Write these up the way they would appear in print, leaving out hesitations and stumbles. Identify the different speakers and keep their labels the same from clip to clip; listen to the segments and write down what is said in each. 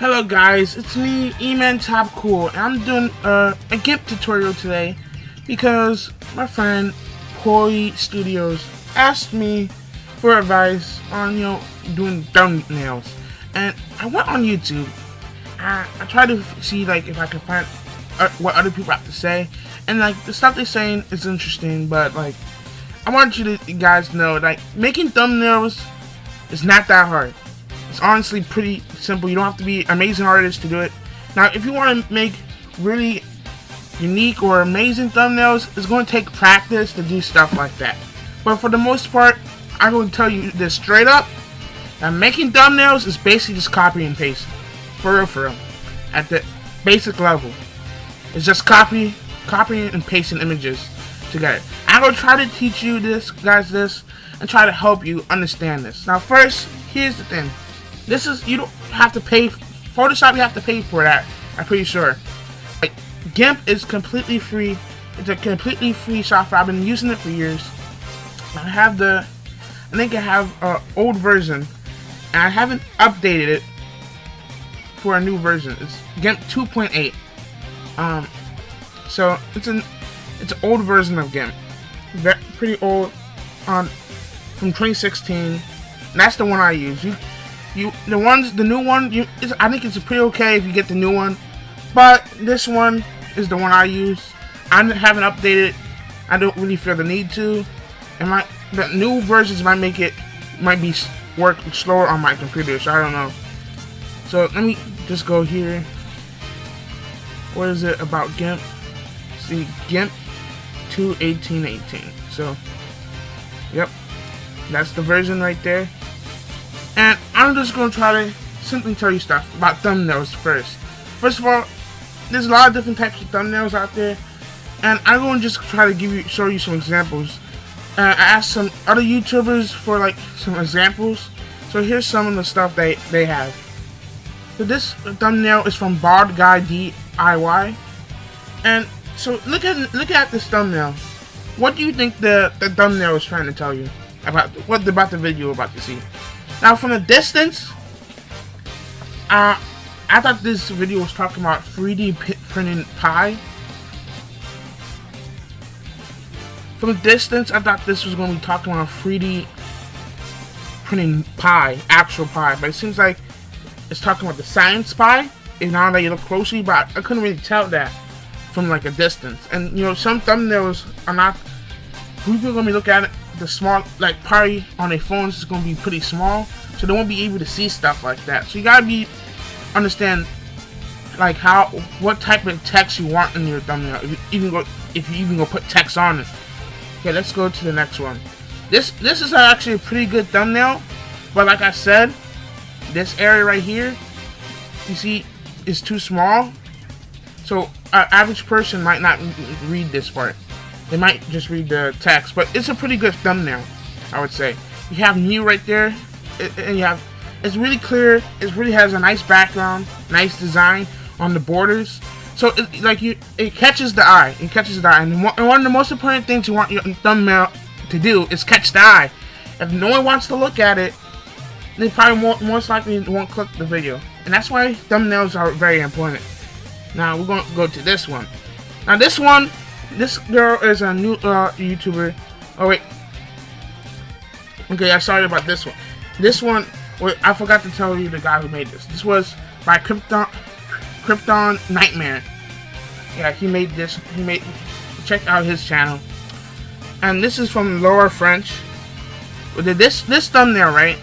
Speaker 1: Hello guys, it's me, Ementopcool, and I'm doing a Gimp tutorial today because my friend Kurikinton asked me for advice on, doing thumbnails. And I went on YouTube. I tried to see if I could find what other people have to say, and the stuff they're saying is interesting, but I want you guys to know making thumbnails is not that hard. It's honestly pretty simple. You don't have to be an amazing artist to do it. Now, if you want to make really unique or amazing thumbnails, it's going to take practice to do stuff like that. But for the most part, I'm going to tell you this straight up. That making thumbnails is basically just copy and paste. For real. At the basic level. It's just copying and pasting images together. I'm going to try to teach you this, and try to help you understand this. Now, first, here's the thing. You don't have to pay Photoshop. You have to pay for that. I'm pretty sure. Gimp is completely free. It's a completely free software. I've been using it for years. I think I have an old version, and I haven't updated it for a new version. It's Gimp 2.8. So it's an old version of Gimp. Pretty old. From 2016. And that's the one I use. The new one, I think it's pretty okay if you get the new one, but this one is the one I use. I haven't updated it. I don't really feel the need to, and the new versions might be work slower on my computer, so I don't know. So let me just go here. What is it about Gimp? See, Gimp 2.18.18. So, yep, that's the version right there. And I'm just going to try to simply tell you stuff about thumbnails first. First of all, there's a lot of different types of thumbnails out there, and I'm going to just try to show you some examples. I asked some other YouTubers for some examples, so here's some of the stuff they have. So this thumbnail is from Bald Guy DIY, and so look at this thumbnail. What do you think the thumbnail is trying to tell you about the video you're about to see? Now, from a distance, I thought this video was talking about 3D printing pie. From a distance, I thought this was going to be talking about 3D printing pie, actual pie. But it seems like it's talking about the science pie. And now that you look closely, but I couldn't really tell that from a distance. And some thumbnails are not. People are going to be looking at it. The small, probably on their phones is going to be pretty small, so they won't be able to see stuff like that. So you gotta understand what type of text you want in your thumbnail. If you even go put text on it. Okay, let's go to the next one. This is actually a pretty good thumbnail, but like I said, this area right here, you see, is too small. So an average person might not read this part. They might just read the text, but it's a pretty good thumbnail, I would say. You have new right there, and it's really clear. It really has a nice background, nice design on the borders. So it catches the eye. It catches the eye, and one of the most important things you want your thumbnail to do is catch the eye. If no one wants to look at it, they probably most likely won't click the video, and that's why thumbnails are very important. Now we're going to go to this one. Now this girl is a new YouTuber. Oh wait. Okay, I'm sorry about this one. This one, I forgot to tell you the guy who made this. This was by Kinton Nightmare. Yeah, he made this. Check out his channel. And this is from Laura French. This thumbnail, right?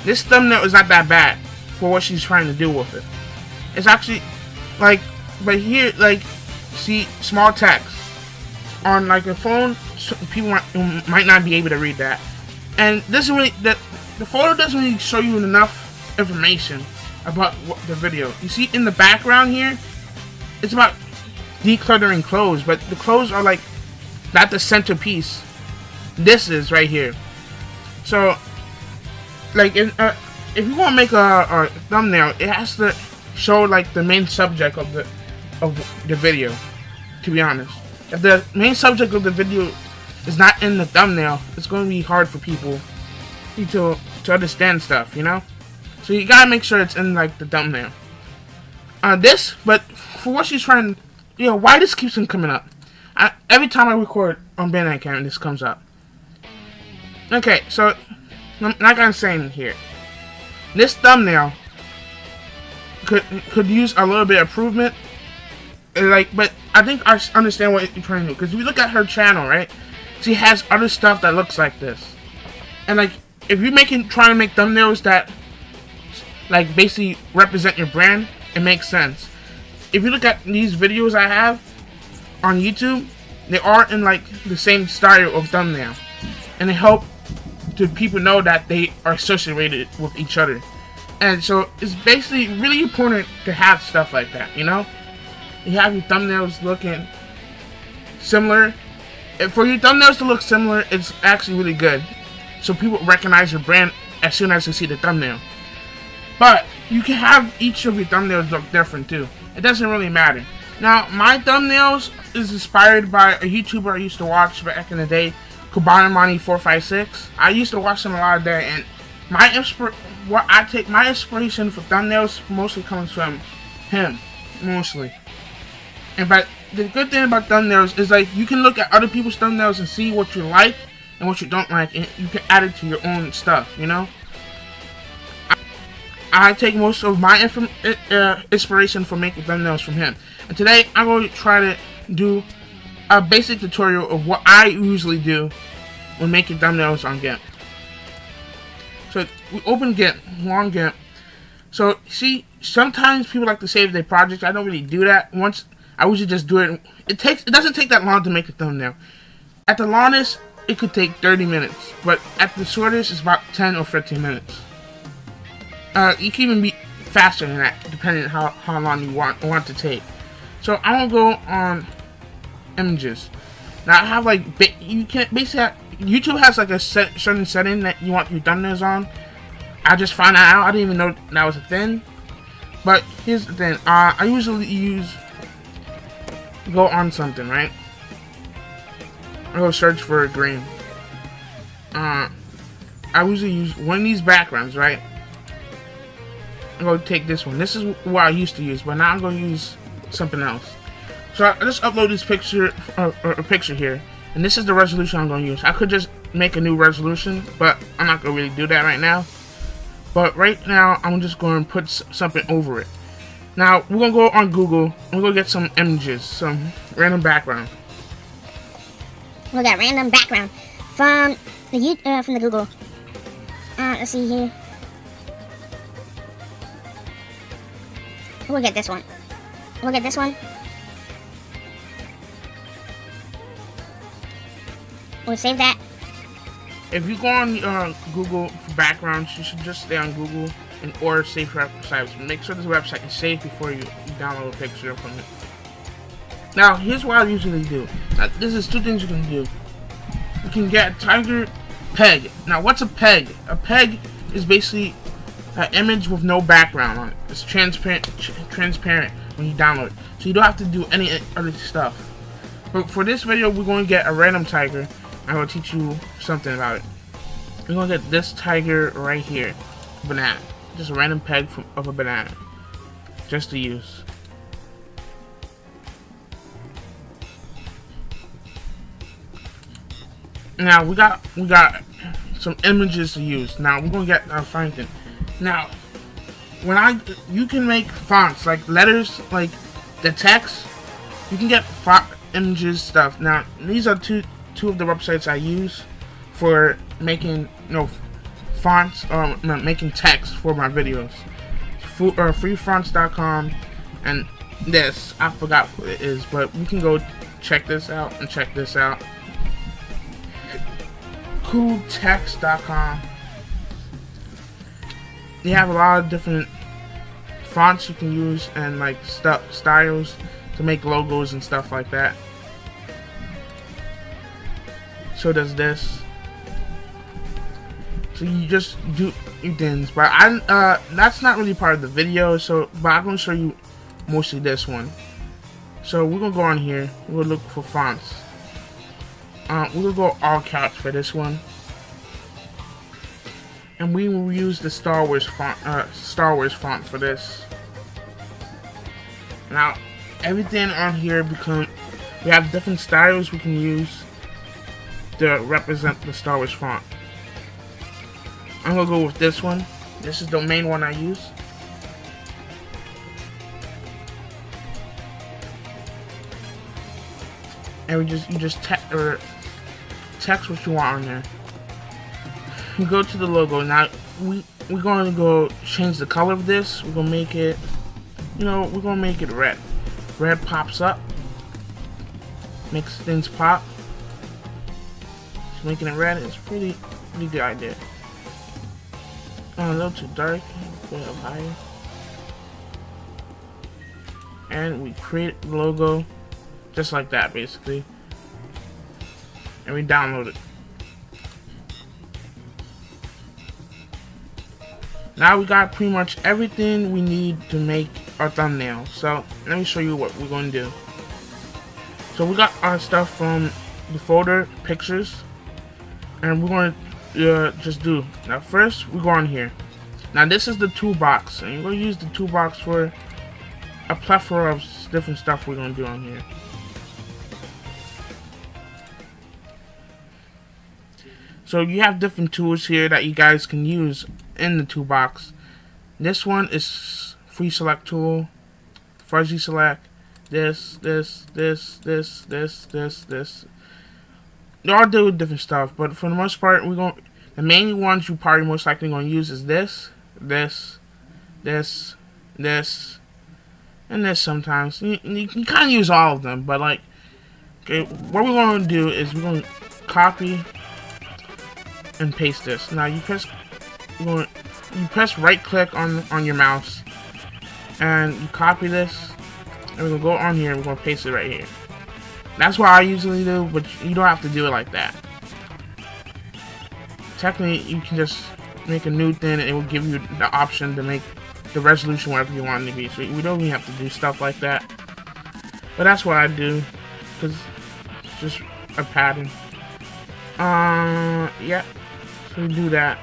Speaker 1: This thumbnail is not that bad for what she's trying to do with it. It's actually but here see small text on a phone. People might not be able to read that, and the photo doesn't really show you enough information about the video. You see in the background here, it's about decluttering clothes, but the clothes are not the centerpiece. This is right here. So if you want to make a thumbnail, it has to show the main subject of the video. To be honest, if the main subject of the video is not in the thumbnail, it's going to be hard for people to understand stuff, So you gotta make sure it's in like the thumbnail. But for what she's trying, why this keeps on coming up? Every time I record on Bandcamp, this comes up. Okay, so like I'm saying here, this thumbnail could use a little bit of improvement. But I think I understand what you're trying to do, because if you look at her channel, right, she has other stuff that looks like this, and like if you're trying to make thumbnails that like basically represent your brand, it makes sense. If you look at these videos I have on YouTube, they are in like the same style of thumbnail, and they help to people know that they are associated with each other. And so it's basically really important to have stuff like that, you know? You have your thumbnails looking similar. And for your thumbnails to look similar, it's actually really good, so people recognize your brand as soon as they see the thumbnail. But you can have each of your thumbnails look different too. It doesn't really matter. Now, my thumbnails is inspired by a YouTuber I used to watch back in the day, Kubaramani456. I used to watch him a lot of that, and my inspiration for thumbnails mostly comes from him, mostly. But the good thing about thumbnails is like you can look at other people's thumbnails and see what you like and what you don't like, and you can add it to your own stuff, you know? I take most of my inspiration for making thumbnails from him. And today I'm going to try to do a basic tutorial of what I usually do when making thumbnails on Gimp. So we open Gimp, long Gimp. So see, sometimes people like to save their projects. I don't really do that. I usually just do it. It doesn't take that long to make a thumbnail. At the longest, it could take 30 minutes, but at the shortest, it's about 10 or 15 minutes. You can even be faster than that, depending on how long you want to take. So I'm gonna go on images. Now I have like you can basically YouTube has like a certain setting that you want your thumbnails on. I just found that out. I didn't even know that was a thing. But here's the thing. I usually go on something, right? I go search for a green. I usually use one of these backgrounds, right? I'm going to take this one. This is what I used to use, but now I'm going to use something else. So I just upload this picture, a picture here, and this is the resolution I'm going to use. I could just make a new resolution, but I'm not going to really do that right now. But right now, I'm just going to put something over it. Now, we're going to go on Google, and we're going to get some images, some random background.
Speaker 2: We'll get random background from the Google. Let's see here. We'll get this one. We'll get this one. We'll save that.
Speaker 1: If you go on Google for backgrounds, you should just stay on Google or save websites. Make sure this website is safe before you download a picture from it. Now, here's what I usually do. Now, this is two things you can do. You can get a tiger peg. Now, what's a peg? A peg is basically an image with no background on it. It's transparent when you download it. So you don't have to do any other stuff. But for this video, we're going to get a random tiger. I'm going to teach you something about it. We're going to get this tiger right here. Banana. Just a random peg of a banana. Just to use. Now we got some images to use. Now we're gonna get our Kinton. Now, you can make fonts like letters, like the text. You can get images stuff. Now these are two of the websites I use for making fonts or making text for my videos. Freefonts.com and this, I forgot what it is, but we can go check this out and check this out. Cooltext.com. You have a lot of different fonts you can use and like styles to make logos and stuff like that. So does this. So you just do your things, but that's not really part of the video. But I'm gonna show you mostly this one. So we're gonna go on here. We're gonna look for fonts. We're gonna go all caps for this one, And we will use the Star Wars font for this. Now, everything on here we have different styles we can use to represent the Star Wars font. I'm gonna go with this one. This is the main one I use. And you just text what you want on there. You go to the logo. Now we're going to go change the color of this. We're gonna make it, we're gonna make it red. Red pops up, makes things pop. Just making it red is pretty good idea. A little too dark. Put it up higher. And we create the logo just like that, basically. And we download it. Now we got pretty much everything we need to make our thumbnail. So let me show you what we're going to do. So we got our stuff from the folder, pictures, and we're going to just do. Now first we go on here. Now this is the toolbox, and you're going to use the toolbox for a plethora of different stuff we're going to do on here. So you have different tools here that you guys can use in the toolbox. This one is free select tool, fuzzy select, this. They all do with different stuff, but for the most part, the main ones you probably most likely gonna use is this, and this sometimes. You kind of use all of them, but like, okay, what we're gonna do is we're gonna copy and paste this. Now you press right click on your mouse and you copy this, and we're gonna go on here and we're gonna paste it right here. That's what I usually do, but you don't have to do it like that. Technically you can just make a new thing and it will give you the option to make the resolution whatever you want it to be, so we don't even have to do stuff like that. But that's what I do, because it's just a pattern. Yeah. So we do that.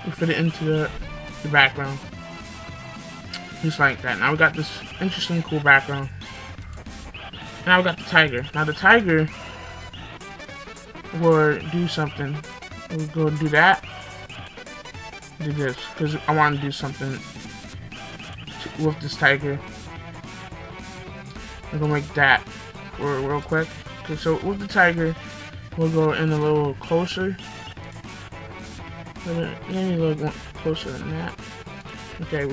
Speaker 1: We fit it into the background. Just like that. Now we got this interesting, cool background. Now we got the tiger. Now the tiger will do something. We'll go do that. Do this. Because I want to do something with this tiger. I'm going to make that real quick. Okay, so with the tiger, we'll go in a little closer. Maybe a little closer than that. Okay,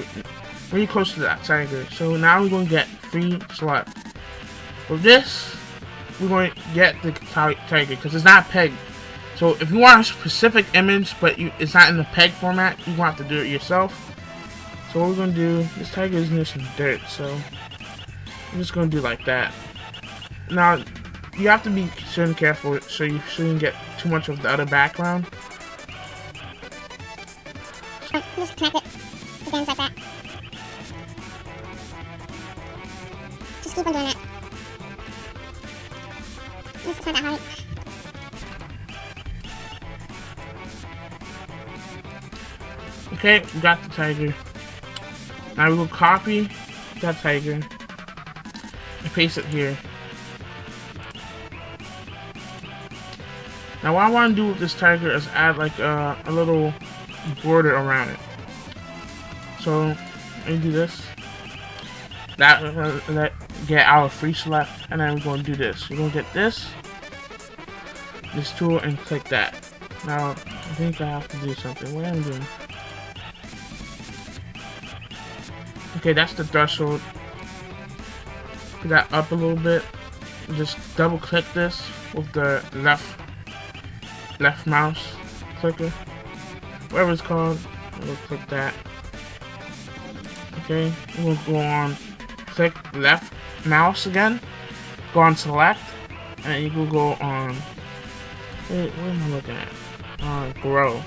Speaker 1: really close to that tiger. So now we're going to get free select. With this, we're going to get the tiger because it's not pegged. So if you want a specific image, but it's not in the peg format, you're going to have to do it yourself. So what we're going to do, this tiger is near some dirt, so I'm just going to do like that. Now, you have to be careful so you shouldn't get too much of the other background.
Speaker 2: Just connect it again like that. Just keep on doing that. This is not that hard.
Speaker 1: Okay, we got the tiger. Now we will copy that tiger and paste it here. Now what I want to do with this tiger is add like a little border around it. So let me do this. That get our free select, and then we're going to do this. We're going to get this tool and click that. Now I think I have to do something. What am I doing? Okay, that's the threshold. Put that up a little bit. Just double click this with the left mouse clicker, whatever it's called. We'll click that. Okay, we'll go on, click left mouse again, go on select, and you can go on, what am I looking at? Grow.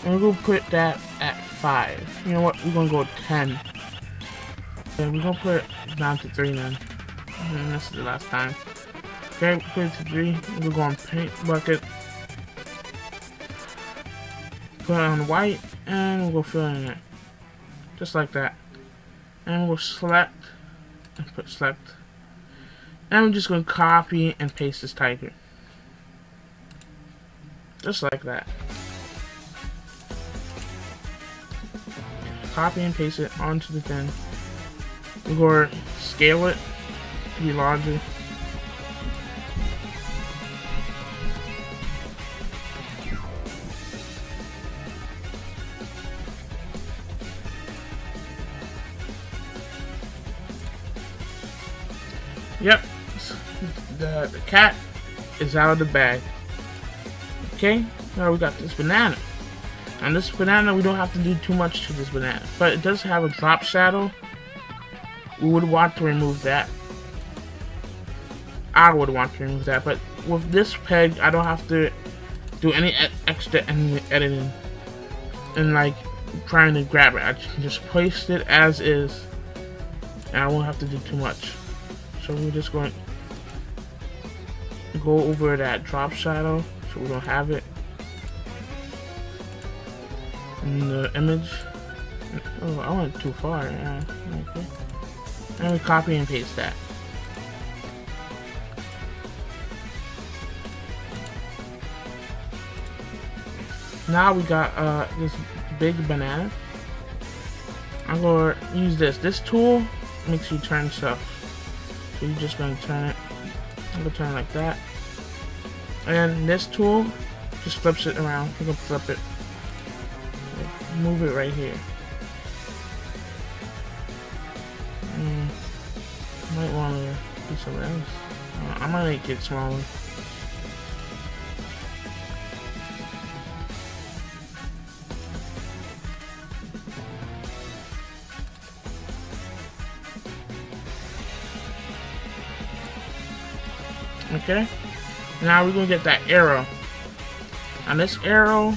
Speaker 1: And we're gonna put that at 5. You know what? We're gonna go 10. And we're gonna put it down to 3 then. And this is the last time. Okay, put it to 3. We'll go on paint bucket. put it on white, and we'll fill in it. Just like that. And we'll select, and put select. And I'm just going to copy and paste this tiger. Just like that. Copy and paste it onto the thing. We're going to scale it to be larger. Yep, the cat is out of the bag. Okay, now we got this banana. And this banana, we don't have to do too much to this banana, but it does have a drop shadow. We would want to remove that. I would want to remove that, but with this peg, I don't have to do any extra editing and like trying to grab it. I can just place it as is, and I won't have to do too much. So we're just going to go over that drop shadow so we don't have it in the image. Oh, I went too far. Yeah, okay. And we copy and paste that. Now we got this big banana. I'm going to use this. This tool makes you turn stuff. So you're just going to turn it. I'm going to turn it like that. And this tool just flips it around. You're going to flip it. Move it right here. Might want to do something else. I might make it smaller. Okay, now we're gonna get that arrow. And this arrow,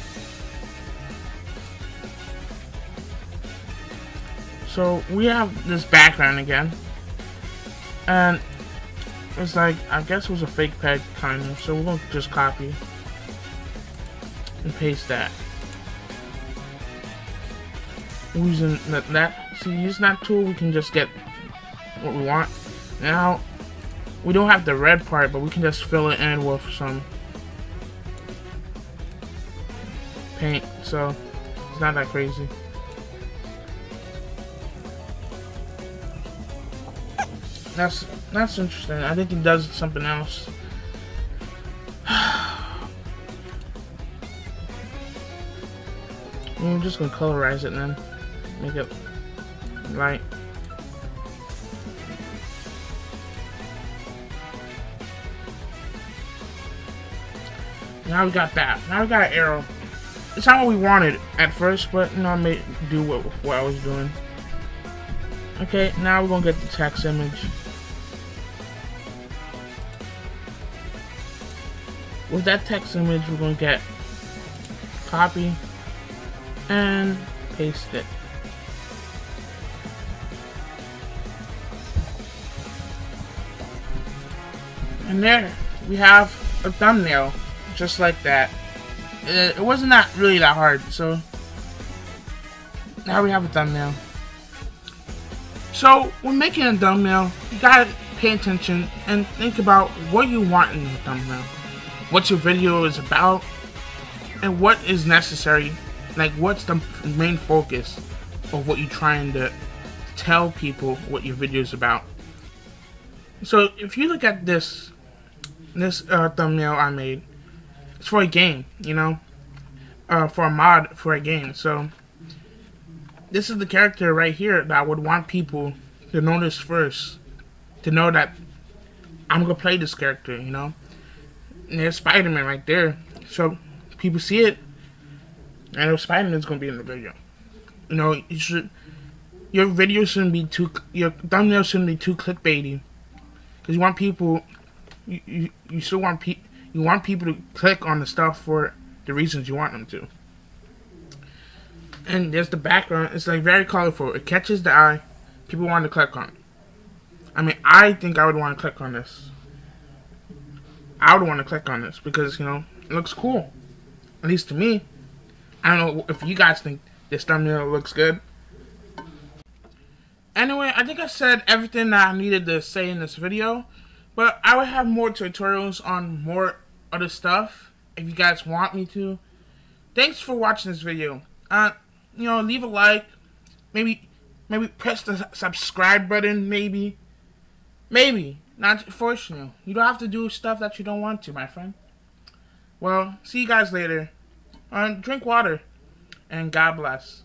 Speaker 1: so we have this background again, and it's like, I guess it was a fake peg kind of, so we're gonna just copy and paste that. Using using that tool, we can just get what we want. Now we don't have the red part, but we can just fill it in with some paint, so it's not that crazy. That's interesting. I think it does something else. We're just gonna colorize it then, make it light. Now we got that. Now we got an arrow. It's not what we wanted at first, but you know, I may do what I was doing. Okay, now we're gonna get the text image. With that text image, we're gonna get copy and paste it. And there we have a thumbnail. Just like that. It wasn't really that hard, so now we have a thumbnail. So when making a thumbnail, you gotta pay attention and think about what you want in the thumbnail, what your video is about, and what is necessary. Like, what's the main focus of what you're trying to tell people what your video is about. So if you look at this thumbnail I made, it's for a game, you know, for a mod for a game. So this is the character right here that I would want people to notice first, to know that I'm gonna play this character, you know. And there's Spider-Man right there, so people see it, and Spider-Man's gonna be in the video. You know, your video shouldn't be your thumbnail shouldn't be too clickbaity, because you want people, you still want people. You want people to click on the stuff for the reasons you want them to. And there's the background. It's like very colorful. It catches the eye. People want to click on it. I mean, I think I would want to click on this. I would want to click on this because, you know, it looks cool. At least to me. I don't know if you guys think this thumbnail looks good. Anyway, I think I said everything that I needed to say in this video, but I will have more tutorials on more other stuff if you guys want me to. Thanks for watching this video. Leave a like, maybe press the subscribe button, maybe, not to force you. You don't have to do stuff that you don't want to, my friend. Well, see you guys later. Drink water, and God bless.